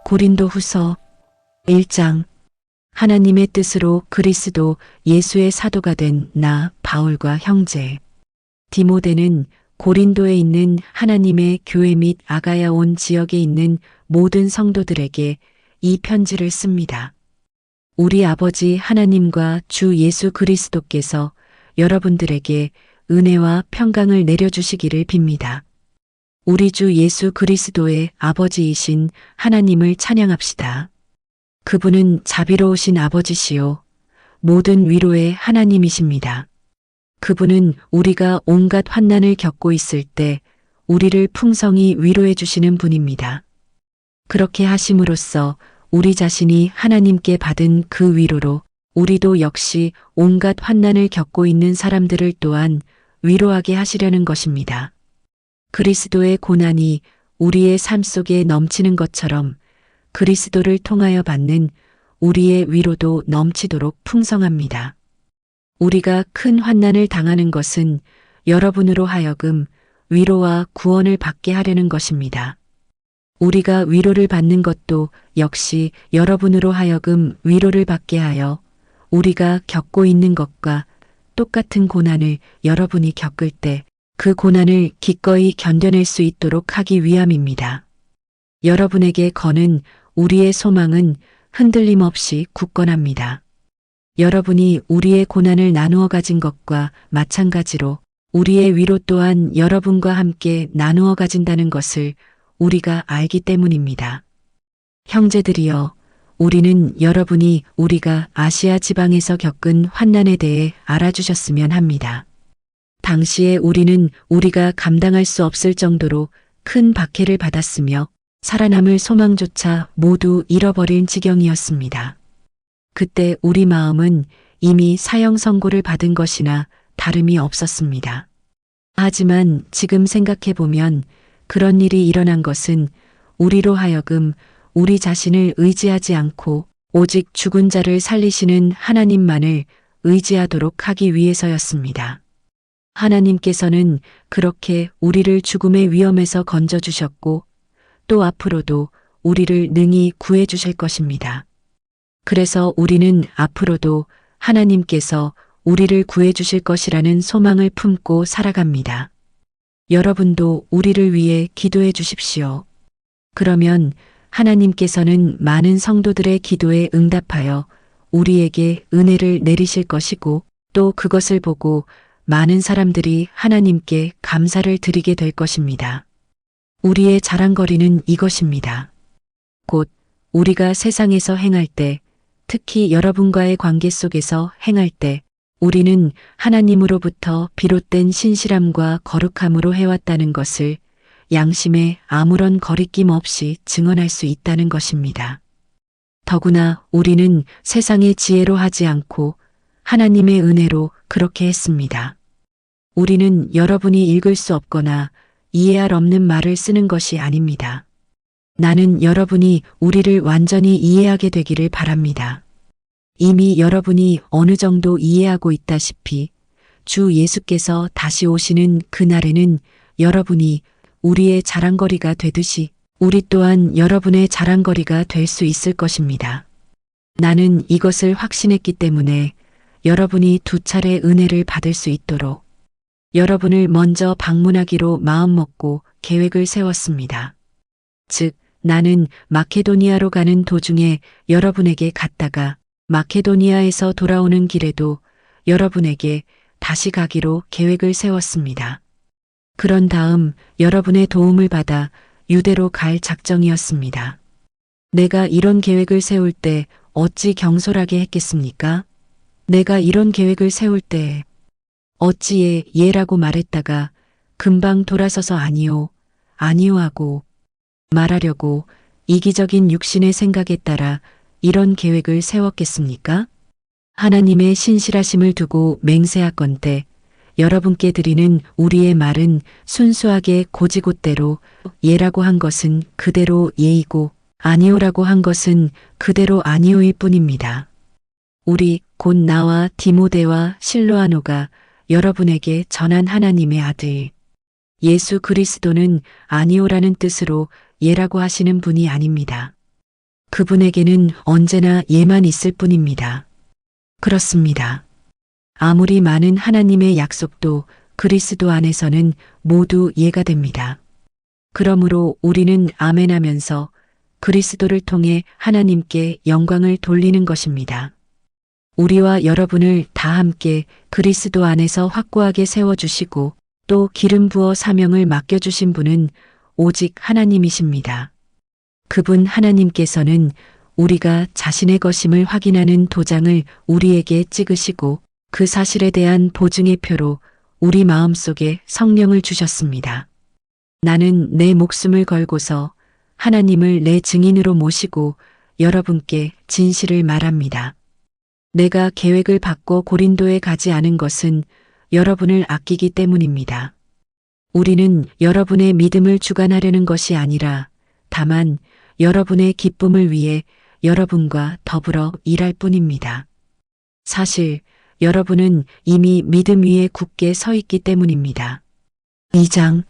고린도후서 1장. 하나님의 뜻으로 그리스도 예수의 사도가 된 나 바울과 형제 디모데는 고린도에 있는 하나님의 교회 및 아가야 온 지역에 있는 모든 성도들에게 이 편지를 씁니다. 우리 아버지 하나님과 주 예수 그리스도께서 여러분들에게 은혜와 평강을 내려주시기를 빕니다. 우리 주 예수 그리스도의 아버지이신 하나님을 찬양합시다. 그분은 자비로우신 아버지시요 모든 위로의 하나님이십니다. 그분은 우리가 온갖 환난을 겪고 있을 때 우리를 풍성히 위로해 주시는 분입니다. 그렇게 하심으로써 우리 자신이 하나님께 받은 그 위로로 우리도 역시 온갖 환난을 겪고 있는 사람들을 또한 위로하게 하시려는 것입니다. 그리스도의 고난이 우리의 삶 속에 넘치는 것처럼 그리스도를 통하여 받는 우리의 위로도 넘치도록 풍성합니다. 우리가 큰 환난을 당하는 것은 여러분으로 하여금 위로와 구원을 받게 하려는 것입니다. 우리가 위로를 받는 것도 역시 여러분으로 하여금 위로를 받게 하여 우리가 겪고 있는 것과 똑같은 고난을 여러분이 겪을 때 그 고난을 기꺼이 견뎌낼 수 있도록 하기 위함입니다. 여러분에게 거는 우리의 소망은 흔들림 없이 굳건합니다. 여러분이 우리의 고난을 나누어 가진 것과 마찬가지로 우리의 위로 또한 여러분과 함께 나누어 가진다는 것을 우리가 알기 때문입니다. 형제들이여, 우리는 여러분이 우리가 아시아 지방에서 겪은 환난에 대해 알아주셨으면 합니다. 당시에 우리는 우리가 감당할 수 없을 정도로 큰 박해를 받았으며 살아남을 소망조차 모두 잃어버린 지경이었습니다. 그때 우리 마음은 이미 사형 선고를 받은 것이나 다름이 없었습니다. 하지만 지금 생각해 보면 그런 일이 일어난 것은 우리로 하여금 우리 자신을 의지하지 않고 오직 죽은 자를 살리시는 하나님만을 의지하도록 하기 위해서였습니다. 하나님께서는 그렇게 우리를 죽음의 위험에서 건져주셨고 또 앞으로도 우리를 능히 구해주실 것입니다. 그래서 우리는 앞으로도 하나님께서 우리를 구해주실 것이라는 소망을 품고 살아갑니다. 여러분도 우리를 위해 기도해 주십시오. 그러면 하나님께서는 많은 성도들의 기도에 응답하여 우리에게 은혜를 내리실 것이고 또 그것을 보고 많은 사람들이 하나님께 감사를 드리게 될 것입니다. 우리의 자랑거리는 이것입니다. 곧 우리가 세상에서 행할 때, 특히 여러분과의 관계 속에서 행할 때 우리는 하나님으로부터 비롯된 신실함과 거룩함으로 해왔다는 것을 양심에 아무런 거리낌 없이 증언할 수 있다는 것입니다. 더구나 우리는 세상의 지혜로 하지 않고 하나님의 은혜로 그렇게 했습니다. 우리는 여러분이 읽을 수 없거나 이해할 없는 말을 쓰는 것이 아닙니다. 나는 여러분이 우리를 완전히 이해하게 되기를 바랍니다. 이미 여러분이 어느 정도 이해하고 있다시피 주 예수께서 다시 오시는 그날에는 여러분이 우리의 자랑거리가 되듯이 우리 또한 여러분의 자랑거리가 될 수 있을 것입니다. 나는 이것을 확신했기 때문에 여러분이 2차례 은혜를 받을 수 있도록 여러분을 먼저 방문하기로 마음먹고 계획을 세웠습니다. 즉, 나는 마케도니아로 가는 도중에 여러분에게 갔다가 마케도니아에서 돌아오는 길에도 여러분에게 다시 가기로 계획을 세웠습니다. 그런 다음 여러분의 도움을 받아 유대로 갈 작정이었습니다. 내가 이런 계획을 세울 때 어찌 경솔하게 했겠습니까? 내가 이런 계획을 세울 때 어찌 예라고 말했다가 금방 돌아서서 아니요 하고 말하려고 이기적인 육신의 생각에 따라 이런 계획을 세웠겠습니까? 하나님의 신실하심을 두고 맹세하건대 여러분께 드리는 우리의 말은 순수하게 고지곳대로 예라고 한 것은 그대로 예이고 아니오라고 한 것은 그대로 아니오일 뿐입니다. 우리 곧 나와 디모데와 실로아노가 여러분에게 전한 하나님의 아들 예수 그리스도는 아니오라는 뜻으로 예라고 하시는 분이 아닙니다. 그분에게는 언제나 예만 있을 뿐입니다. 그렇습니다. 아무리 많은 하나님의 약속도 그리스도 안에서는 모두 예가 됩니다. 그러므로 우리는 아멘하면서 그리스도를 통해 하나님께 영광을 돌리는 것입니다. 우리와 여러분을 다 함께 그리스도 안에서 확고하게 세워주시고 또 기름 부어 사명을 맡겨주신 분은 오직 하나님이십니다. 그분 하나님께서는 우리가 자신의 것임을 확인하는 도장을 우리에게 찍으시고 그 사실에 대한 보증의 표로 우리 마음속에 성령을 주셨습니다. 나는 내 목숨을 걸고서 하나님을 내 증인으로 모시고 여러분께 진실을 말합니다. 내가 계획을 바꿔 고린도에 가지 않은 것은 여러분을 아끼기 때문입니다. 우리는 여러분의 믿음을 주관하려는 것이 아니라 다만 여러분의 기쁨을 위해 여러분과 더불어 일할 뿐입니다. 사실 여러분은 이미 믿음 위에 굳게 서 있기 때문입니다. 2장.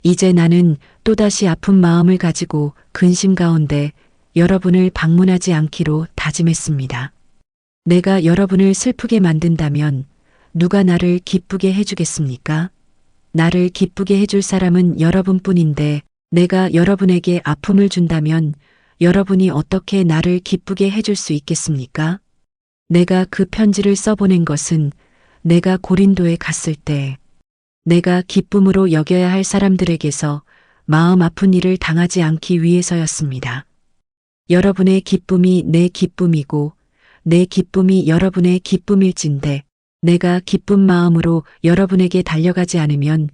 이제 나는 또다시 아픈 마음을 가지고 근심 가운데 여러분을 방문하지 않기로 다짐했습니다. 내가 여러분을 슬프게 만든다면 누가 나를 기쁘게 해주겠습니까? 나를 기쁘게 해줄 사람은 여러분뿐인데 내가 여러분에게 아픔을 준다면 여러분이 어떻게 나를 기쁘게 해줄 수 있겠습니까? 내가 그 편지를 써보낸 것은 내가 고린도에 갔을 때 내가 기쁨으로 여겨야 할 사람들에게서 마음 아픈 일을 당하지 않기 위해서였습니다. 여러분의 기쁨이 내 기쁨이고 내 기쁨이 여러분의 기쁨일진데 내가 기쁜 마음으로 여러분에게 달려가지 않으면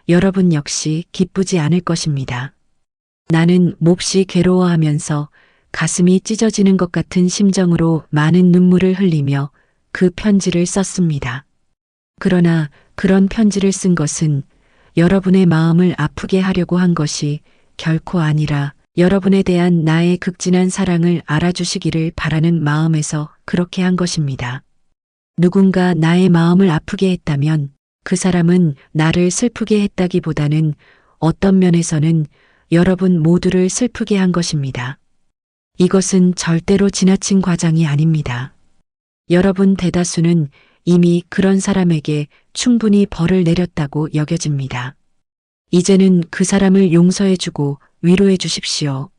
여러분 역시 기쁘지 않을 것입니다. 나는 몹시 괴로워하면서 가슴이 찢어지는 것 같은 심정으로 많은 눈물을 흘리며 그 편지를 썼습니다. 그러나 그런 편지를 쓴 것은 여러분의 마음을 아프게 하려고 한 것이 결코 아니라 여러분에 대한 나의 극진한 사랑을 알아주시기를 바라는 마음에서 그렇게 한 것입니다. 누군가 나의 마음을 아프게 했다면 그 사람은 나를 슬프게 했다기보다는 어떤 면에서는 여러분 모두를 슬프게 한 것입니다. 이것은 절대로 지나친 과장이 아닙니다. 여러분 대다수는 이미 그런 사람에게 충분히 벌을 내렸다고 여겨집니다. 이제는 그 사람을 용서해주고 위로해 주십시오.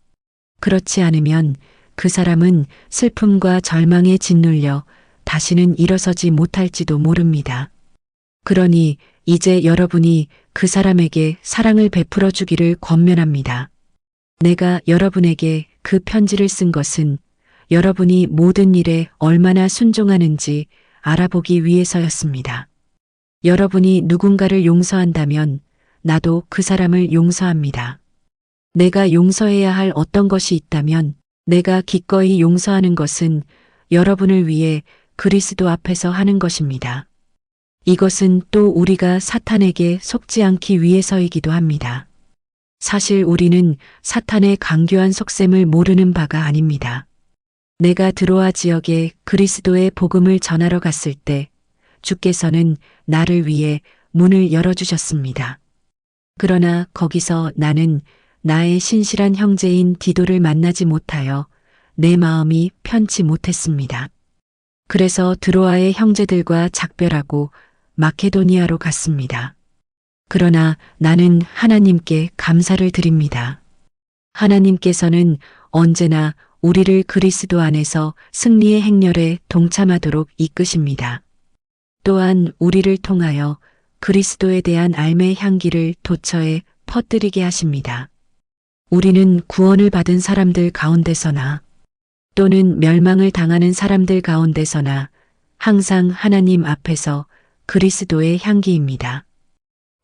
그렇지 않으면 그 사람은 슬픔과 절망에 짓눌려 다시는 일어서지 못할지도 모릅니다. 그러니 이제 여러분이 그 사람에게 사랑을 베풀어 주기를 권면합니다. 내가 여러분에게 그 편지를 쓴 것은 여러분이 모든 일에 얼마나 순종하는지 알아보기 위해서였습니다. 여러분이 누군가를 용서한다면 나도 그 사람을 용서합니다. 내가 용서해야 할 어떤 것이 있다면 내가 기꺼이 용서하는 것은 여러분을 위해 그리스도 앞에서 하는 것입니다. 이것은 또 우리가 사탄에게 속지 않기 위해서이기도 합니다. 사실 우리는 사탄의 강교한 속셈을 모르는 바가 아닙니다. 내가 드로아 지역에 그리스도의 복음을 전하러 갔을 때 주께서는 나를 위해 문을 열어주셨습니다. 그러나 거기서 나는 나의 신실한 형제인 디도를 만나지 못하여 내 마음이 편치 못했습니다. 그래서 드로아의 형제들과 작별하고 마케도니아로 갔습니다. 그러나 나는 하나님께 감사를 드립니다. 하나님께서는 언제나 우리를 그리스도 안에서 승리의 행렬에 동참하도록 이끄십니다. 또한 우리를 통하여 그리스도에 대한 알매의 향기를 도처에 퍼뜨리게 하십니다. 우리는 구원을 받은 사람들 가운데서나 또는 멸망을 당하는 사람들 가운데서나 항상 하나님 앞에서 그리스도의 향기입니다.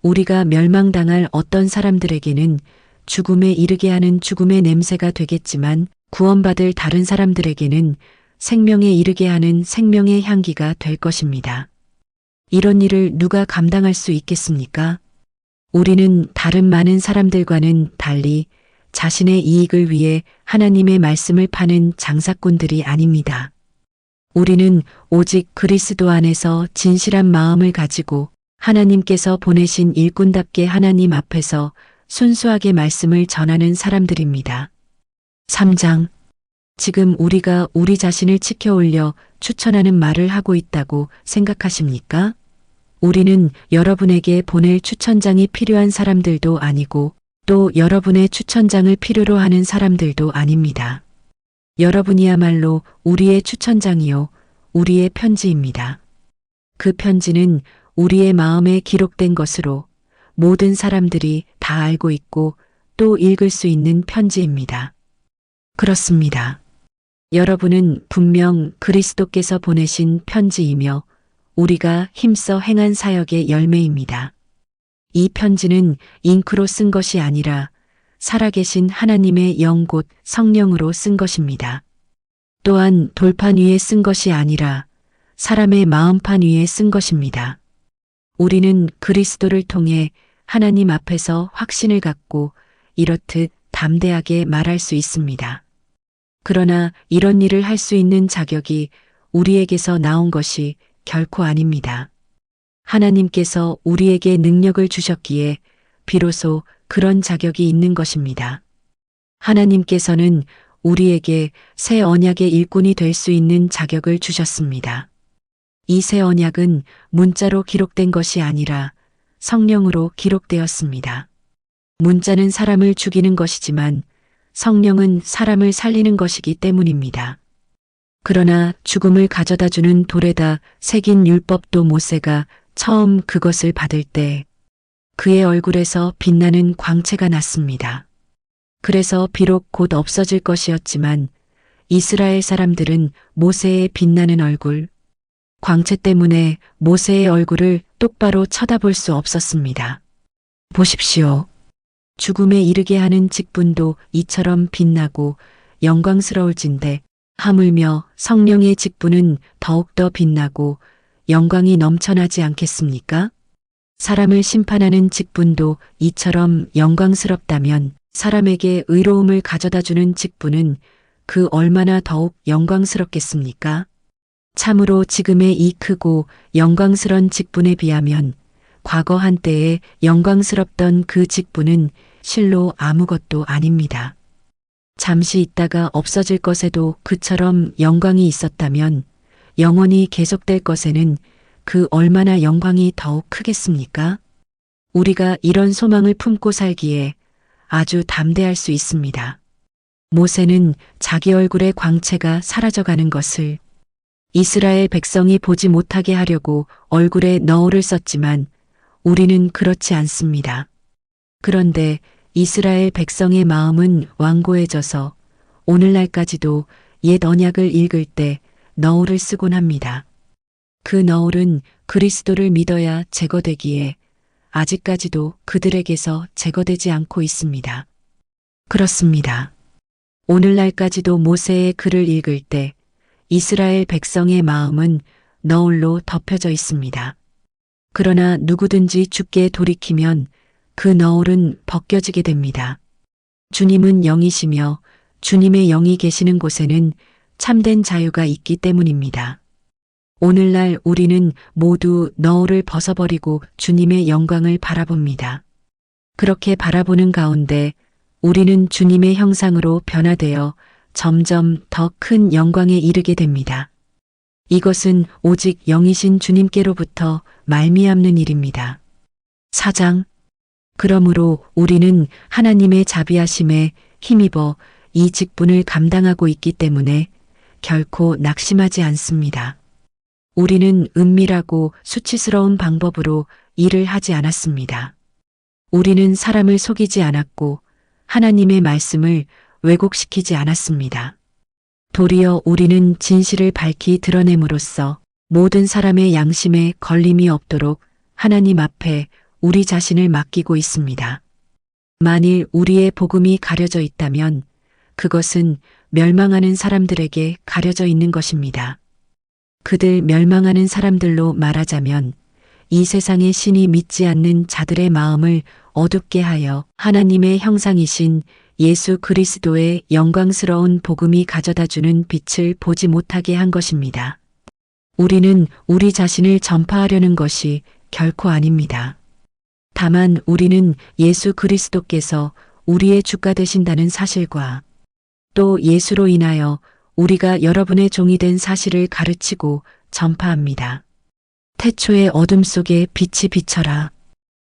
우리가 멸망당할 어떤 사람들에게는 죽음에 이르게 하는 죽음의 냄새가 되겠지만 구원받을 다른 사람들에게는 생명에 이르게 하는 생명의 향기가 될 것입니다. 이런 일을 누가 감당할 수 있겠습니까? 우리는 다른 많은 사람들과는 달리 자신의 이익을 위해 하나님의 말씀을 파는 장사꾼들이 아닙니다. 우리는 오직 그리스도 안에서 진실한 마음을 가지고 하나님께서 보내신 일꾼답게 하나님 앞에서 순수하게 말씀을 전하는 사람들입니다. 3장. 지금 우리가 우리 자신을 치켜 올려 추천하는 말을 하고 있다고 생각하십니까? 우리는 여러분에게 보낼 추천장이 필요한 사람들도 아니고 또 여러분의 추천장을 필요로 하는 사람들도 아닙니다. 여러분이야말로 우리의 추천장이요, 우리의 편지입니다. 그 편지는 우리의 마음에 기록된 것으로 모든 사람들이 다 알고 있고 또 읽을 수 있는 편지입니다. 그렇습니다. 여러분은 분명 그리스도께서 보내신 편지이며 우리가 힘써 행한 사역의 열매입니다. 이 편지는 잉크로 쓴 것이 아니라 살아계신 하나님의 영 곧 성령으로 쓴 것입니다. 또한 돌판 위에 쓴 것이 아니라 사람의 마음판 위에 쓴 것입니다. 우리는 그리스도를 통해 하나님 앞에서 확신을 갖고 이렇듯 담대하게 말할 수 있습니다. 그러나 이런 일을 할 수 있는 자격이 우리에게서 나온 것이 결코 아닙니다. 하나님께서 우리에게 능력을 주셨기에 비로소 그런 자격이 있는 것입니다. 하나님께서는 우리에게 새 언약의 일꾼이 될 수 있는 자격을 주셨습니다. 이 새 언약은 문자로 기록된 것이 아니라 성령으로 기록되었습니다. 문자는 사람을 죽이는 것이지만 성령은 사람을 살리는 것이기 때문입니다. 그러나 죽음을 가져다 주는 돌에다 새긴 율법도 모세가 처음 그것을 받을 때 그의 얼굴에서 빛나는 광채가 났습니다. 그래서 비록 곧 없어질 것이었지만 이스라엘 사람들은 모세의 빛나는 얼굴, 광채 때문에 모세의 얼굴을 똑바로 쳐다볼 수 없었습니다. 보십시오. 죽음에 이르게 하는 직분도 이처럼 빛나고 영광스러울진데 하물며 성령의 직분은 더욱더 빛나고 영광이 넘쳐나지 않겠습니까? 사람을 심판하는 직분도 이처럼 영광스럽다면 사람에게 의로움을 가져다주는 직분은 그 얼마나 더욱 영광스럽겠습니까? 참으로 지금의 이 크고 영광스런 직분에 비하면 과거 한때에 영광스럽던 그 직분은 실로 아무것도 아닙니다. 잠시 있다가 없어질 것에도 그처럼 영광이 있었다면 영원히 계속될 것에는 그 얼마나 영광이 더욱 크겠습니까? 우리가 이런 소망을 품고 살기에 아주 담대할 수 있습니다. 모세는 자기 얼굴의 광채가 사라져가는 것을 이스라엘 백성이 보지 못하게 하려고 얼굴에 너울을 썼지만 우리는 그렇지 않습니다. 그런데 이스라엘 백성의 마음은 완고해져서 오늘날까지도 옛 언약을 읽을 때 너울을 쓰곤 합니다. 그 너울은 그리스도를 믿어야 제거되기에 아직까지도 그들에게서 제거되지 않고 있습니다. 그렇습니다. 오늘날까지도 모세의 글을 읽을 때 이스라엘 백성의 마음은 너울로 덮여져 있습니다. 그러나 누구든지 주께 돌이키면 그 너울은 벗겨지게 됩니다. 주님은 영이시며 주님의 영이 계시는 곳에는 참된 자유가 있기 때문입니다. 오늘날 우리는 모두 너울을 벗어버리고 주님의 영광을 바라봅니다. 그렇게 바라보는 가운데 우리는 주님의 형상으로 변화되어 점점 더 큰 영광에 이르게 됩니다. 이것은 오직 영이신 주님께로부터 말미암는 일입니다. 4장. 그러므로 우리는 하나님의 자비하심에 힘입어 이 직분을 감당하고 있기 때문에 결코 낙심하지 않습니다. 우리는 은밀하고 수치스러운 방법으로 일을 하지 않았습니다. 우리는 사람을 속이지 않았고 하나님의 말씀을 왜곡시키지 않았습니다. 도리어 우리는 진실을 밝히 드러냄으로써 모든 사람의 양심에 걸림이 없도록 하나님 앞에 우리 자신을 맡기고 있습니다. 만일 우리의 복음이 가려져 있다면 그것은 멸망하는 사람들에게 가려져 있는 것입니다. 그들 멸망하는 사람들로 말하자면 이 세상의 신이 믿지 않는 자들의 마음을 어둡게 하여 하나님의 형상이신 예수 그리스도의 영광스러운 복음이 가져다주는 빛을 보지 못하게 한 것입니다. 우리는 우리 자신을 전파하려는 것이 결코 아닙니다. 다만 우리는 예수 그리스도께서 우리의 주가 되신다는 사실과 또 예수로 인하여 우리가 여러분의 종이 된 사실을 가르치고 전파합니다. 태초의 어둠 속에 빛이 비쳐라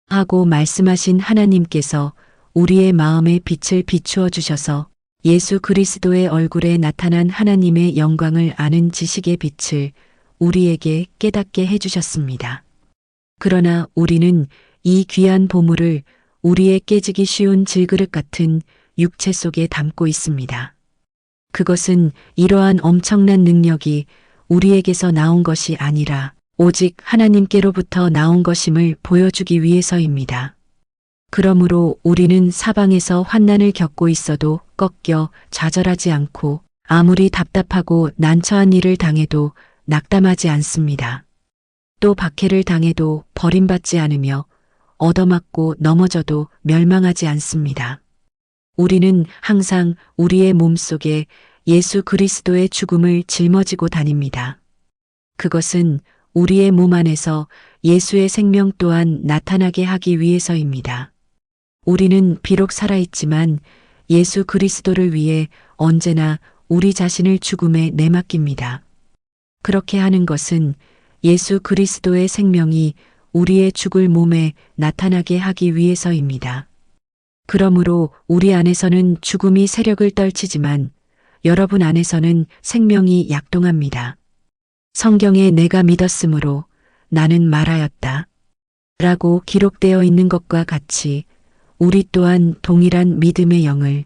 하고 말씀하신 하나님께서 우리의 마음에 빛을 비추어 주셔서 예수 그리스도의 얼굴에 나타난 하나님의 영광을 아는 지식의 빛을 우리에게 깨닫게 해주셨습니다. 그러나 우리는 이 귀한 보물을 우리의 깨지기 쉬운 질그릇 같은 육체 속에 담고 있습니다. 그것은 이러한 엄청난 능력이 우리에게서 나온 것이 아니라 오직 하나님께로부터 나온 것임을 보여주기 위해서입니다. 그러므로 우리는 사방에서 환난을 겪고 있어도 꺾여 좌절하지 않고 아무리 답답하고 난처한 일을 당해도 낙담하지 않습니다. 또 박해를 당해도 버림받지 않으며 얻어맞고 넘어져도 멸망하지 않습니다. 우리는 항상 우리의 몸속에 예수 그리스도의 죽음을 짊어지고 다닙니다. 그것은 우리의 몸 안에서 예수의 생명 또한 나타나게 하기 위해서입니다. 우리는 비록 살아있지만 예수 그리스도를 위해 언제나 우리 자신을 죽음에 내맡깁니다. 그렇게 하는 것은 예수 그리스도의 생명이 우리의 죽을 몸에 나타나게 하기 위해서입니다. 그러므로 우리 안에서는 죽음이 세력을 떨치지만 여러분 안에서는 생명이 약동합니다. 성경에 내가 믿었으므로 나는 말하였다 라고 기록되어 있는 것과 같이 우리 또한 동일한 믿음의 영을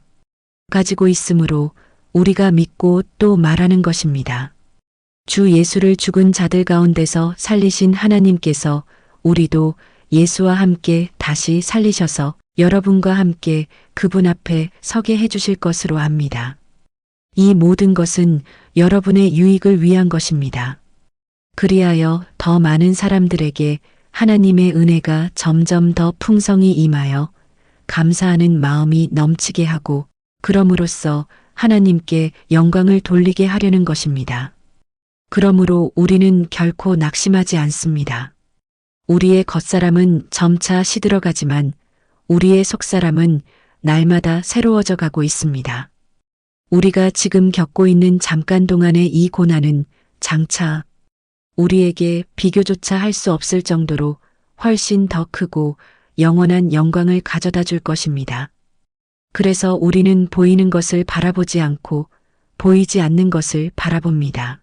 가지고 있으므로 우리가 믿고 또 말하는 것입니다. 주 예수를 죽은 자들 가운데서 살리신 하나님께서 우리도 예수와 함께 다시 살리셔서 여러분과 함께 그분 앞에 서게 해주실 것으로 압니다. 이 모든 것은 여러분의 유익을 위한 것입니다. 그리하여 더 많은 사람들에게 하나님의 은혜가 점점 더 풍성히 임하여 감사하는 마음이 넘치게 하고 그럼으로써 하나님께 영광을 돌리게 하려는 것입니다. 그러므로 우리는 결코 낙심하지 않습니다. 우리의 겉사람은 점차 시들어가지만 우리의 속사람은 날마다 새로워져 가고 있습니다. 우리가 지금 겪고 있는 잠깐 동안의 이 고난은 장차 우리에게 비교조차 할 수 없을 정도로 훨씬 더 크고 영원한 영광을 가져다 줄 것입니다. 그래서 우리는 보이는 것을 바라보지 않고 보이지 않는 것을 바라봅니다.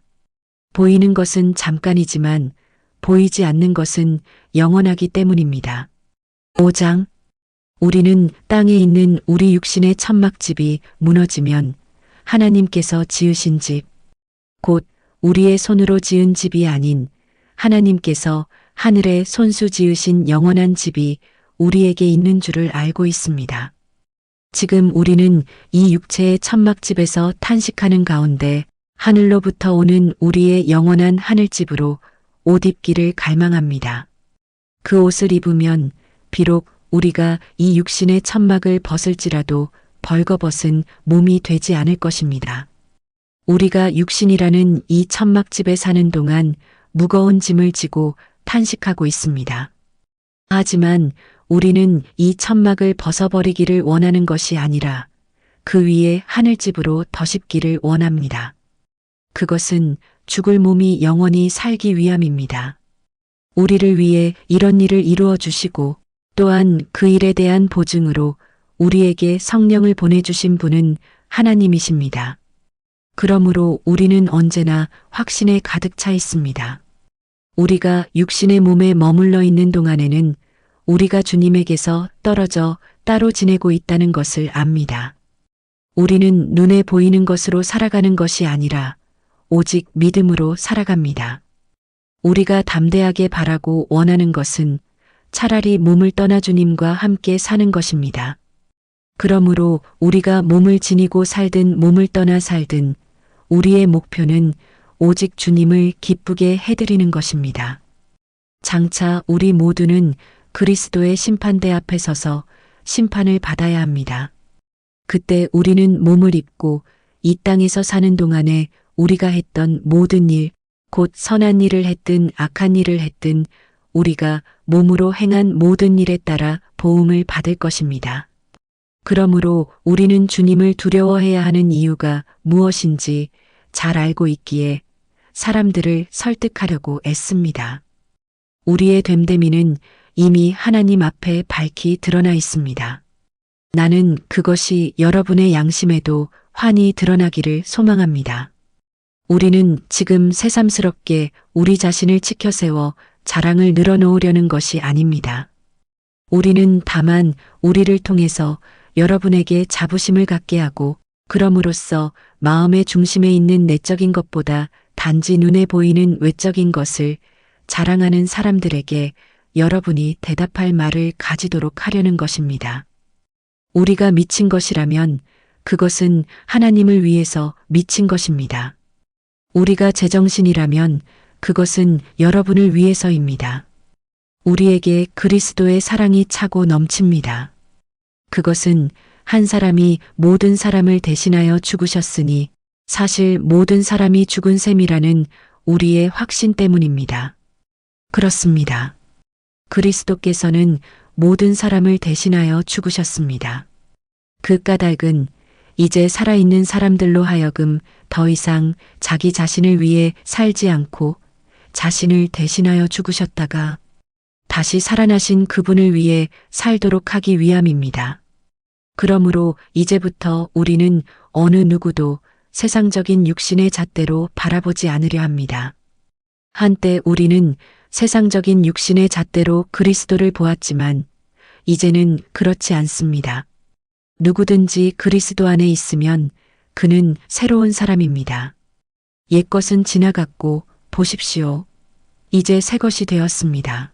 보이는 것은 잠깐이지만 보이지 않는 것은 영원하기 때문입니다. 5장 우리는 땅에 있는 우리 육신의 천막집이 무너지면 하나님께서 지으신 집, 곧 우리의 손으로 지은 집이 아닌 하나님께서 하늘에 손수 지으신 영원한 집이 우리에게 있는 줄을 알고 있습니다. 지금 우리는 이 육체의 천막집에서 탄식하는 가운데 하늘로부터 오는 우리의 영원한 하늘집으로 옷 입기를 갈망합니다. 그 옷을 입으면 비록 우리가 이 육신의 천막을 벗을지라도 벌거벗은 몸이 되지 않을 것입니다. 우리가 육신이라는 이 천막집에 사는 동안 무거운 짐을 지고 탄식하고 있습니다. 하지만 우리는 이 천막을 벗어버리기를 원하는 것이 아니라 그 위에 하늘집으로 덧입기를 원합니다. 그것은 죽을 몸이 영원히 살기 위함입니다. 우리를 위해 이런 일을 이루어 주시고 또한 그 일에 대한 보증으로 우리에게 성령을 보내주신 분은 하나님이십니다. 그러므로 우리는 언제나 확신에 가득 차 있습니다. 우리가 육신의 몸에 머물러 있는 동안에는 우리가 주님에게서 떨어져 따로 지내고 있다는 것을 압니다. 우리는 눈에 보이는 것으로 살아가는 것이 아니라 오직 믿음으로 살아갑니다. 우리가 담대하게 바라고 원하는 것은 차라리 몸을 떠나 주님과 함께 사는 것입니다. 그러므로 우리가 몸을 지니고 살든 몸을 떠나 살든 우리의 목표는 오직 주님을 기쁘게 해드리는 것입니다. 장차 우리 모두는 그리스도의 심판대 앞에 서서 심판을 받아야 합니다. 그때 우리는 몸을 입고 이 땅에서 사는 동안에 우리가 했던 모든 일, 곧 선한 일을 했든 악한 일을 했든 우리가 몸으로 행한 모든 일에 따라 보응을 받을 것입니다. 그러므로 우리는 주님을 두려워해야 하는 이유가 무엇인지 잘 알고 있기에 사람들을 설득하려고 애씁니다. 우리의 됨됨이는 이미 하나님 앞에 밝히 드러나 있습니다. 나는 그것이 여러분의 양심에도 환히 드러나기를 소망합니다. 우리는 지금 새삼스럽게 우리 자신을 치켜세워 자랑을 늘어놓으려는 것이 아닙니다. 우리는 다만 우리를 통해서 여러분에게 자부심을 갖게 하고 그럼으로써 마음의 중심에 있는 내적인 것보다 단지 눈에 보이는 외적인 것을 자랑하는 사람들에게 여러분이 대답할 말을 가지도록 하려는 것입니다. 우리가 미친 것이라면 그것은 하나님을 위해서 미친 것입니다. 우리가 제정신이라면 그것은 여러분을 위해서입니다. 우리에게 그리스도의 사랑이 차고 넘칩니다. 그것은 한 사람이 모든 사람을 대신하여 죽으셨으니 사실 모든 사람이 죽은 셈이라는 우리의 확신 때문입니다. 그렇습니다. 그리스도께서는 모든 사람을 대신하여 죽으셨습니다. 그 까닭은 이제 살아있는 사람들로 하여금 더 이상 자기 자신을 위해 살지 않고 자신을 대신하여 죽으셨다가 다시 살아나신 그분을 위해 살도록 하기 위함입니다. 그러므로 이제부터 우리는 어느 누구도 세상적인 육신의 잣대로 바라보지 않으려 합니다. 한때 우리는 세상적인 육신의 잣대로 그리스도를 보았지만 이제는 그렇지 않습니다. 누구든지 그리스도 안에 있으면 그는 새로운 사람입니다. 옛것은 지나갔고 보십시오. 이제 새 것이 되었습니다.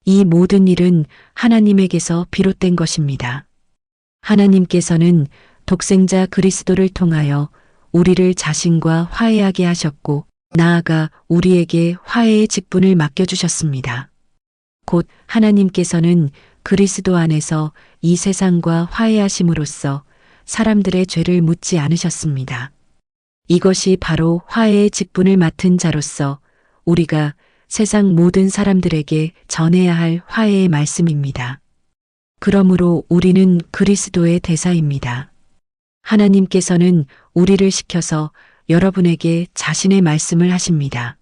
이 모든 일은 하나님에게서 비롯된 것입니다. 하나님께서는 독생자 그리스도를 통하여 우리를 자신과 화해하게 하셨고 나아가 우리에게 화해의 직분을 맡겨주셨습니다. 곧 하나님께서는 그리스도 안에서 이 세상과 화해하심으로써 사람들의 죄를 묻지 않으셨습니다. 이것이 바로 화해의 직분을 맡은 자로서 우리가 세상 모든 사람들에게 전해야 할 화해의 말씀입니다. 그러므로 우리는 그리스도의 대사입니다. 하나님께서는 우리를 시켜서 여러분에게 자신의 말씀을 하십니다.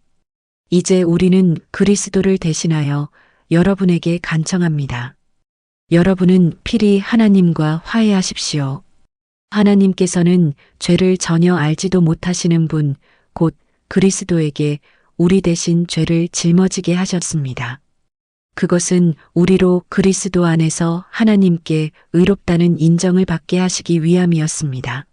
이제 우리는 그리스도를 대신하여 여러분에게 간청합니다. 여러분은 필히 하나님과 화해하십시오. 하나님께서는 죄를 전혀 알지도 못하시는 분, 곧 그리스도에게 우리 대신 죄를 짊어지게 하셨습니다. 그것은 우리로 그리스도 안에서 하나님께 의롭다는 인정을 받게 하시기 위함이었습니다.